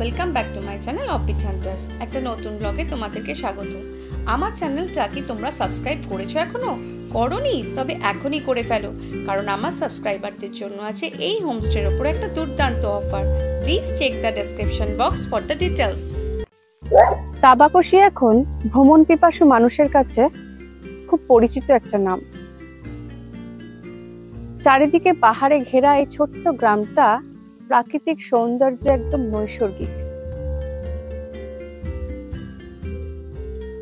Welcome back to my channel offbeat hunters. একটা নতুন ব্লগে তোমাদেরকে স্বাগত। আমার চ্যানেলটা কি তোমরা সাবস্ক্রাইব করেছো এখনো? করোনি? তবে এখনই করে ফেলো, কারণ আমার সাবস্ক্রাইবারদের জন্য আছে এই হোমস্টের ওপর একটা দুর্দান্ত offer. Please check the description box for the details. Tabakoshi এখন ভ্রমণ পিপাসু মানুষের কাছে খুব পরিচিত একটা নাম। চারিদিকে পাহাড়ে ঘেরা এই ছোট্ট গ্রামটা প্রাকৃতিক সৌন্দর্য একদম নৈসর্গিক।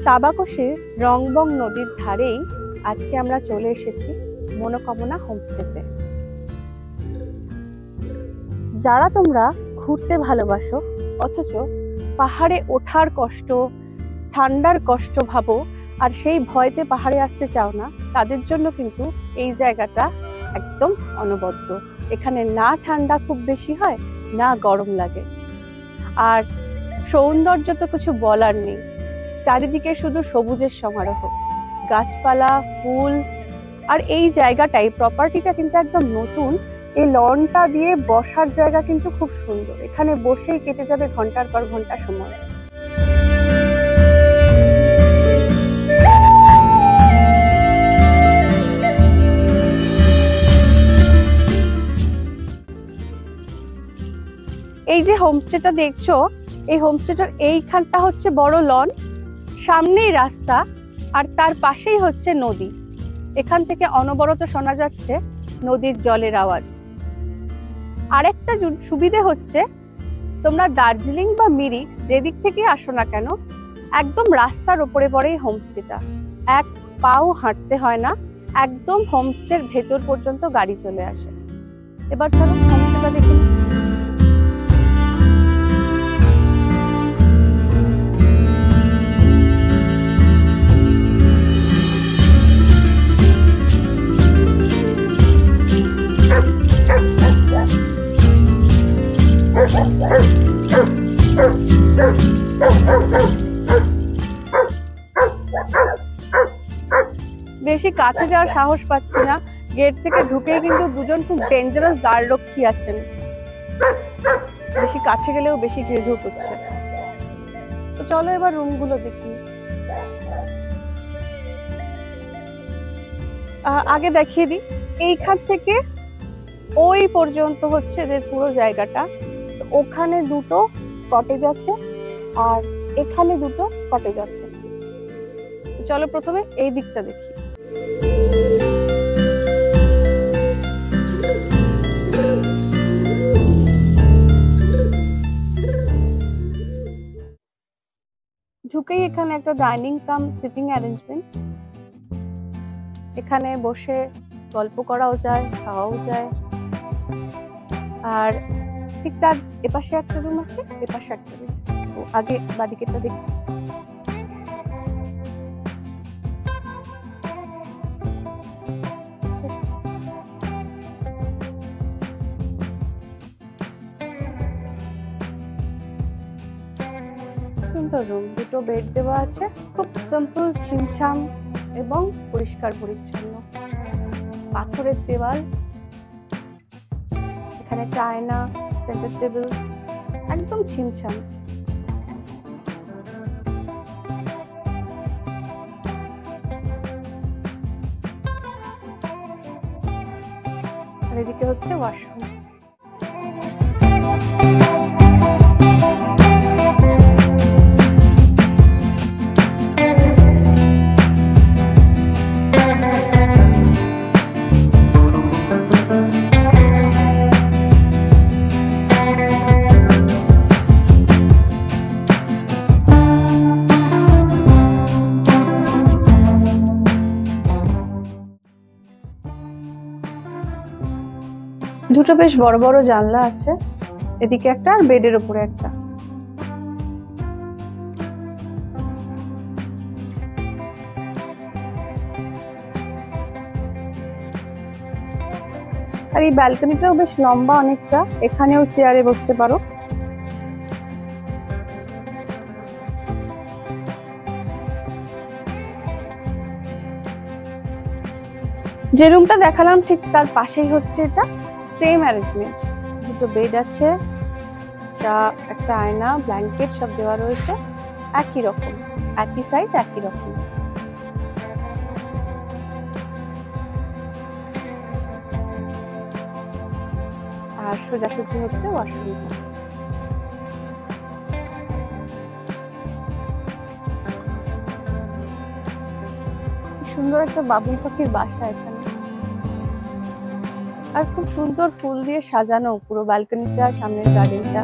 তাবাকশির রংবং নদীর ধারেই আজকে আমরা চলে এসেছি মনোকামনা হোমস্টেতে। যারা তোমরা ঘুরতে ভালোবাসো অথচ পাহাড়ে ওঠার কষ্ট, ঠান্ডার কষ্ট ভাবো আর সেই ভয়তে পাহাড়ে আসতে চাও না, তাদের জন্য কিন্তু এই জায়গাটা একদম অনবদ্য। এখানে না ঠান্ডা খুব বেশি হয়, না গরম লাগে। আর সৌন্দর্য তো কিছু বলার নেই, চারিদিকে শুধু সবুজের সমারোহ, গাছপালা, ফুল। আর এই জায়গাটাই, প্রপার্টিটা কিন্তু একদম নতুন। এই লনটা দিয়ে বসার জায়গা কিন্তু খুব সুন্দর। এখানে বসেই কেটে যাবে ঘন্টার পর ঘন্টা সময়। এই যে হোমস্টেটা দেখছো, এই হোমস্টেটার এইখানটা হচ্ছে বড় লন, সামনেই রাস্তা আর তার পাশেই হচ্ছে নদী। এখান থেকে অনবরত শোনা যাচ্ছে নদীর জলের আওয়াজ। আরেকটা সুবিধে হচ্ছে, তোমরা দার্জিলিং বা মিরিক যেদিক থেকে আসো না কেন, একদম রাস্তার ওপরে পরেই হোমস্টেটা। এক পাও হাঁটতে হয় না, একদম হোমস্টের ভেতর পর্যন্ত গাড়ি চলে আসে। এবার চলো হোমস্টেটা দেখি। বেশি কাছে যাওয়ার সাহস পাচ্ছি না। গেট থেকে ঢুকেই কিন্তু দুজন খুব ডেঞ্জারাস দ্বাররক্ষী আছেন। বেশি কাছে গেলেও বেশি ঘিরে করছে। তো চলো এবার রুমগুলো দেখি। আগে দেখিয়ে দিই, এইখান থেকে ওই পর্যন্ত হচ্ছে এদের পুরো জায়গাটা। ওখানে দুটো কটেজ আছে আর এখানে দুটো কটেজ আছে। চলো প্রথমে এই দিকটা দেখি। ঢুকেই এখানে একটা ডাইনিং কাম সিটিং অ্যারেঞ্জমেন্ট। এখানে বসে গল্প করাও যায়, খাওয়াও যায়। আর ঠিক তার এপাশে একটা রুম আছে, এপাশে একটা রুম। তো আগে বাদিকেটা দেখি। রুম দুটো বেড দেওয়া আছে, খুব সিম্পল, ছিমছাম এবং পরিষ্কার পরিচ্ছন্ন। পাথরের দেওয়াল, এখানে একটা আয়না, সেন্টার টেবিল, একদম ছিমছাম। আর এদিকে হচ্ছে ওয়াশরুম। দুটো বেশ বড় বড় জানলা আছে, এদিকে একটা আর বেডের উপরে একটা। আর এই ব্যালকনিটাও বেশ লম্বা অনেকটা, এখানেও চেয়ারে বসতে পারো। যে রুমটা দেখালাম ঠিক তার পাশেই হচ্ছে এটা, সেম অ্যারেঞ্জমেন্ট। দুটো বেড আছে, দরজা, একটা আয়না, ব্ল্যাঙ্কেট সব দেওয়া রয়েছে একই রকম, একই সাইজ, একই রকম। আর সোজাসুজি হচ্ছে ওয়াশরুম। সুন্দর একটা বাবুই পাখির বাসা এখানে, আর খুব সুন্দর ফুল দিয়ে সাজানো পুরো ব্যালকনিটা, সামনের গার্ডেনটা।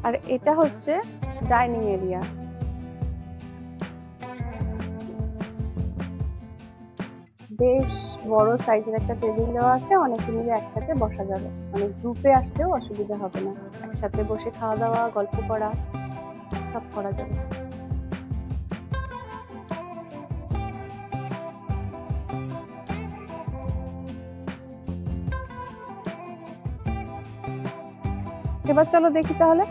আর এটা হচ্ছে ডাইনিং এরিয়া। বেশ বড় সাইজের একটা টেবিল দেওয়া আছে, অনেকে মিলে একসাথে বসা যাবে, মানে গ্রুপে আসলেও অসুবিধা হবে না, একসাথে বসে খাওয়া দাওয়া, গল্প করা সব করা যাবে। এবার চলো দেখি তাহলে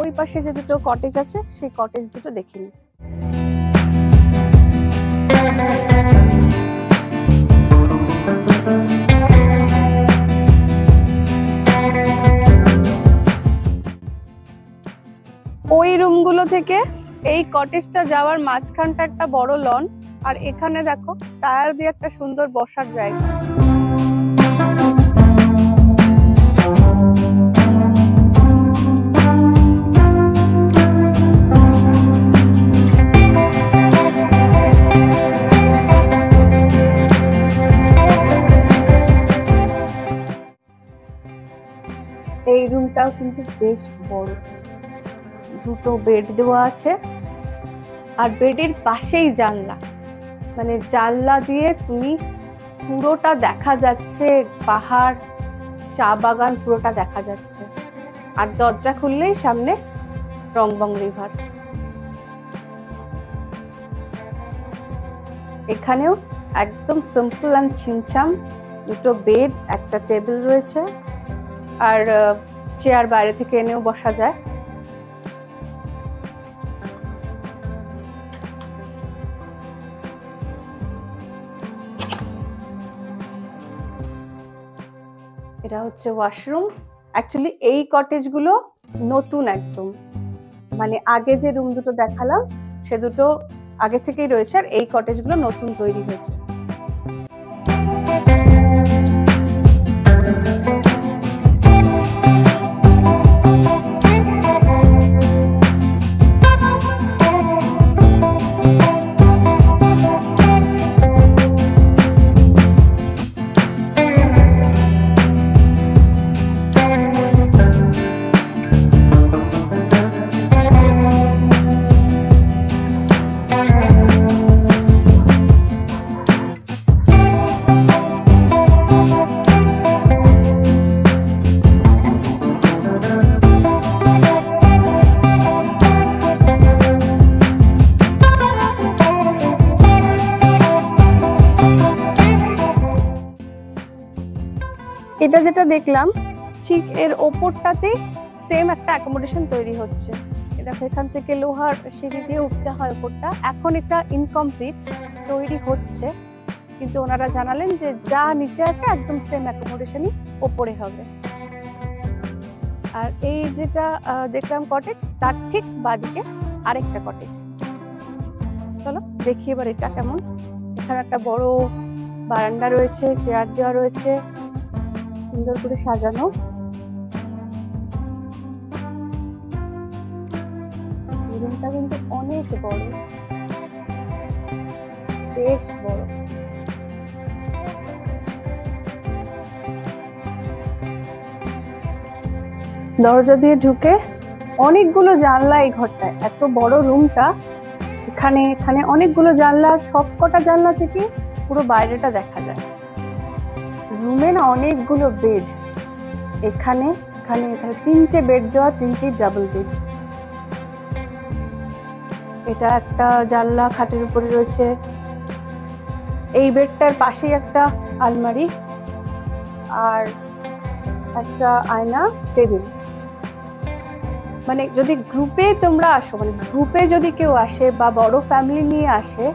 ওই পাশে যে দুটো কটেজ আছে সেই কটেজ দুটো দেখি নি। ওই রুমগুলো থেকে এই কটেজটা যাওয়ার মাঝখানটা একটা বড় লন, আর এখানে দেখো টায়ার দিয়ে একটা সুন্দর বসার জায়গা। এই রুমটাও কিন্তু বেশ বড়, দুটো বেড দেওয়া আছে, আর বেডের পাশেই জানলা, মানে জানলা দিয়ে তুমি পুরোটা দেখা যাচ্ছে, পাহাড়, চা বাগান পুরোটা দেখা যাচ্ছে, আর দরজা খুললেই সামনে রংবং রিভার। এখানেও একদম সিম্পল অ্যান্ড ছিমছাম, দুটো বেড, একটা টেবিল রয়েছে, আর চেয়ার বাইরে থেকে এনেও বসা যায়। এটা হচ্ছে ওয়াশরুম। অ্যাকচুয়ালি এই কটেজ গুলো নতুন একদম, মানে আগে যে রুম দুটো দেখালাম সে দুটো আগে থেকেই রয়েছে, আর এই কটেজ গুলো নতুন তৈরি হয়েছে। এটা যেটা দেখলাম ঠিক এর ওপরটাতে সেম একটা অ্যাকোমোডেশন তৈরি হচ্ছে। দেখো এখান থেকে লোহার সিঁড়ি দিয়ে উঠতে হয় ওপরটা, এখন এটা ইনকমপ্লিট, তৈরি হচ্ছে, কিন্তু ওনারা জানালেন যে যা নিচে আছে একদম সেম অ্যাকোমোডেশনই ওপরে হবে। আর এই যেটা দেখলাম কটেজ, তার ঠিক বাদিকে আরেকটা কটেজ। চলো দেখি এবার এটা কেমন। এখানে একটা বড় বারান্দা রয়েছে, চেয়ার দেওয়া রয়েছে, সুন্দর করে সাজানো। রুমটা কিন্তু অনেক বড়, বেশ বড়। দরজা দিয়ে ঢুকে অনেকগুলো জানলা এই ঘরটায়, এত বড় রুমটা। এখানে অনেকগুলো জানলা, সবকটা জানলা থেকে পুরো বাইরেটা দেখা যায়। রুমে না অনেকগুলো বেড, এখানে এখানে 3টে বেড দেওয়া, 3টি ডাবল বেড। এটা একটা জানলা খাটের উপরে রয়েছে। এই বেডটার পাশেই একটা আলমারি আর একটা আয়না, টেবিল। মানে যদি গ্রুপে তোমরা আসো, মানে গ্রুপে যদি কেউ আসে বা বড় ফ্যামিলি নিয়ে আসে,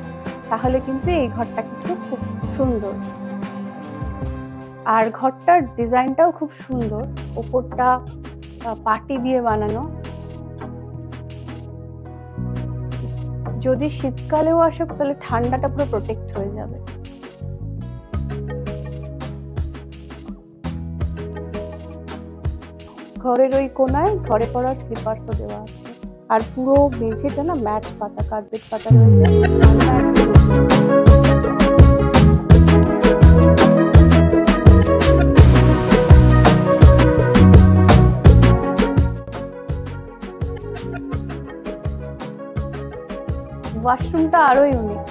তাহলে কিন্তু এই ঘরটা কিন্তু খুব সুন্দর। আর ঘরটার ডিজাইনটাও খুব সুন্দর, ওপরটা পাটি দিয়ে বানানো। যদি শীতকালেও আসো তাহলে ঠান্ডাটা পুরো প্রোটেক্ট হয়ে যাবে। ঘরের ওই কোনায় ঘরে পড়ার স্লিপার্সও দেওয়া আছে। আর পুরো মেঝেটা না ম্যাট পাতা, কার্পেট পাতা রয়েছে। ওয়াশরুমটা আরো ইউনিক,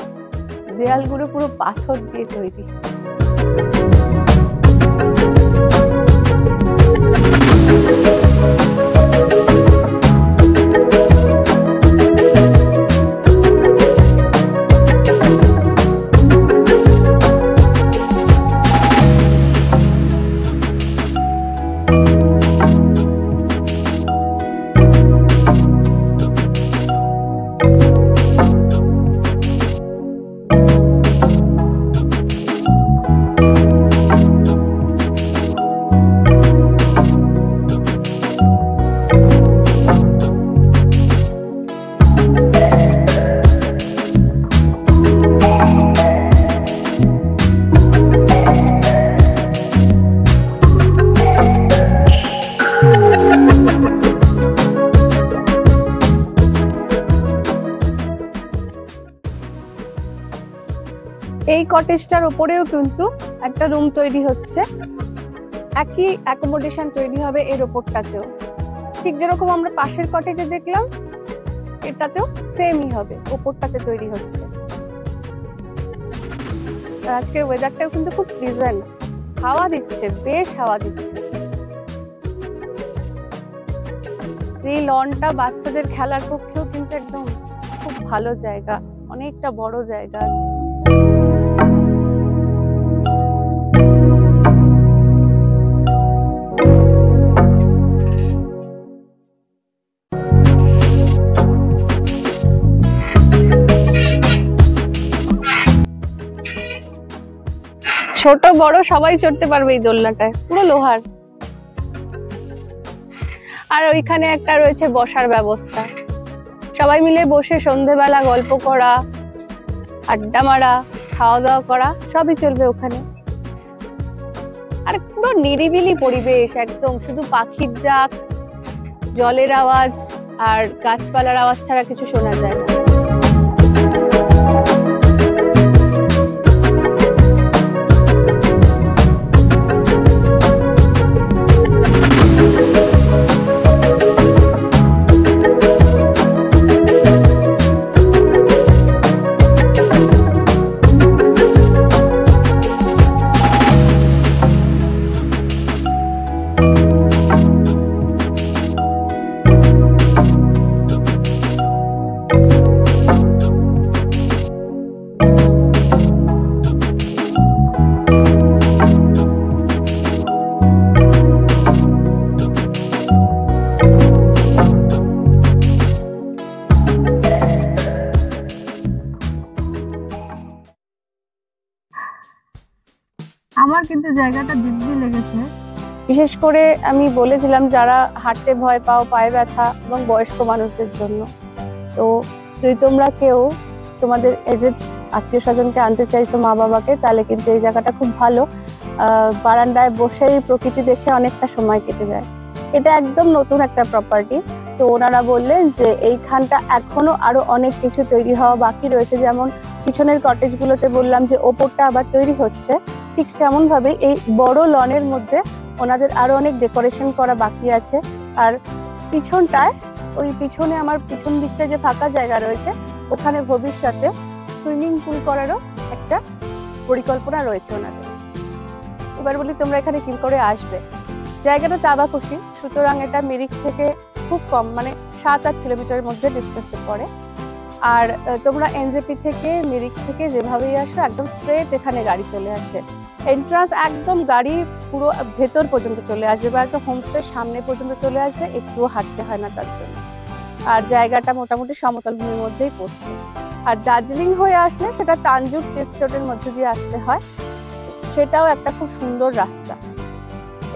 দেয়ালগুলো পুরো পাথর দিয়ে তৈরি। এই কটেজটার উপরেও কিন্তু একটা রুম তৈরি হচ্ছে, একই অ্যাকোমোডেশন তৈরি হবে এর ওপরটাতেও। ঠিক যেরকম আমরা পাশের কটেজে দেখলাম, এটাতেও সেমই হবে, ওপরটাতে তৈরি হচ্ছে। আজকের ওয়েদারটাও কিন্তু খুব প্লিজেন্ট, হাওয়া দিচ্ছে, বেশ হাওয়া দিচ্ছে। এই লনটা বাচ্চাদের খেলার পক্ষেও কিন্তু একদম খুব ভালো জায়গা, অনেকটা বড় জায়গা আছে। ছোট বড় সবাই চড়তে পারবে এই দোলনাটায়, পুরো লোহার। আর ওইখানে একটা রয়েছে বসার ব্যবস্থা, সবাই মিলে বসে সন্ধেবেলা গল্প করা, আড্ডা মারা, খাওয়া দাওয়া করা সবই চলবে ওখানে। আর পুরো নিরিবিলি পরিবেশ একদম, শুধু পাখির ডাক, জলের আওয়াজ আর গাছপালার আওয়াজ ছাড়া কিছু শোনা যায় না। আমার কিন্তু জায়গাটা দিব্যি লেগেছে। বিশেষ করে আমি বলেছিলাম যারা হাঁটতে ভয় পাও, পায়ে ব্যথা এবং বয়স্ক মানুষদের জন্য। তো যদি তোমরা কেউ তোমাদের এজেড আত্মীয় স্বজনকে আনতে চাইছো, মা বাবাকে, তাহলে কিন্তু এই জায়গাটা খুব ভালো। বারান্দায় বসেই প্রকৃতি দেখে অনেকটা সময় কেটে যায়। এটা একদম নতুন একটা প্রপার্টি। তো ওনারা বললেন যে এইখানটা এখনো আরো অনেক কিছু তৈরি হওয়া বাকি রয়েছে। যেমন পিছনের কটেজ গুলোতে বললাম যে ওপরটা আবার তৈরি হচ্ছে, ঠিক তেমন ভাবে এই বড় লনের মধ্যে ওনাদের আরো অনেক ডেকোরেশন করা বাকি আছে। আর পিছনটায়, ওই পিছনে আমার পিছন দিকটা যে ফাঁকা জায়গা রয়েছে, ওখানে ভবিষ্যতে সুইমিং পুল করারও একটা পরিকল্পনা রয়েছে ওনাদের। এবার বলি তোমরা এখানে কি করে আসবে। জায়গাটা দাবাকুশি, সুতরাং এটা মিরিক থেকে খুব কম, মানে 7-8 কিলোমিটারের মধ্যে ডিস্টেন্সে পড়ে। আর তোমরা এনজেপি থেকে, মিরিক থেকে যেভাবেই আসো একদম স্ট্রেট এখানে গাড়ি চলে আসে। এন্ট্রান্স একদম গাড়ি পুরো ভেতর পর্যন্ত চলে আসবে বা একদম হোমস্টের সামনে পর্যন্ত চলে আসবে, একটুও হাঁটতে হয় না তার জন্য। আর জায়গাটা মোটামুটি সমতল ভূমির মধ্যেই পড়ছে। আর দার্জিলিং হয়ে আসলে সেটা তানজুক টেস্ট রোডের মধ্যে দিয়ে আসতে হয়, সেটাও একটা খুব সুন্দর রাস্তা।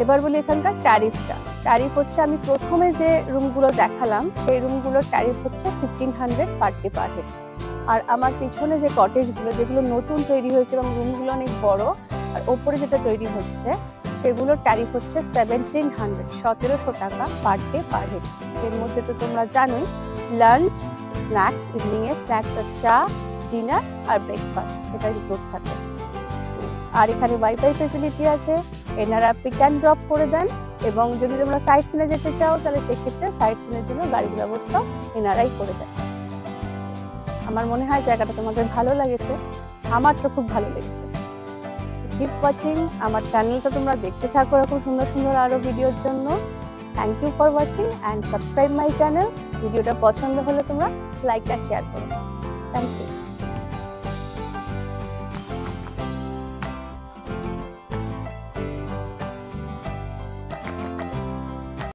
এবার বলি এখানকার ট্যারিফটা। ট্যারিফ হচ্ছে, আমি প্রথমে যে রুমগুলো দেখালাম সেই রুমগুলোর ট্যারিফ হচ্ছে 1500 পার ডে পার হেড। আর আমার পিছনে যে কটেজগুলো, যেগুলো নতুন তৈরি হয়েছে এবং রুমগুলো অনেক বড়, আর ওপরে যেটা তৈরি হচ্ছে সেগুলোর ট্যারিফ হচ্ছে 1700 টাকা পার ডে পার হেড। এর মধ্যে তো তোমরা জানোই লাঞ্চ, স্ন্যাক্স, ইভিনিং এ স্ন্যাক্স আর চা, ডিনার আর ব্রেকফাস্ট এটা ইনক্লুড থাকে। আর এখানে ওয়াইফাই ফেসিলিটি আছে, এনারা পিক অ্যান্ড ড্রপ করে দেন, এবং যদি তোমরা সাইট সিনে যেতে চাও তাহলে সেক্ষেত্রে সাইট সিনের জন্য গাড়ির ব্যবস্থা এনারাই করে দেন। আমার মনে হয় জায়গাটা তোমাদের ভালো লেগেছে, আমার তো খুব ভালো লেগেছে। কিপ ওয়াচিং, আমার চ্যানেলটা তোমরা দেখতে থাকো এরকম সুন্দর সুন্দর আরো ভিডিওর জন্য। Thank you for watching and subscribe my channel. ভিডিওটা পছন্দ হলে তোমরা লাইক আর শেয়ার করো। Thank you.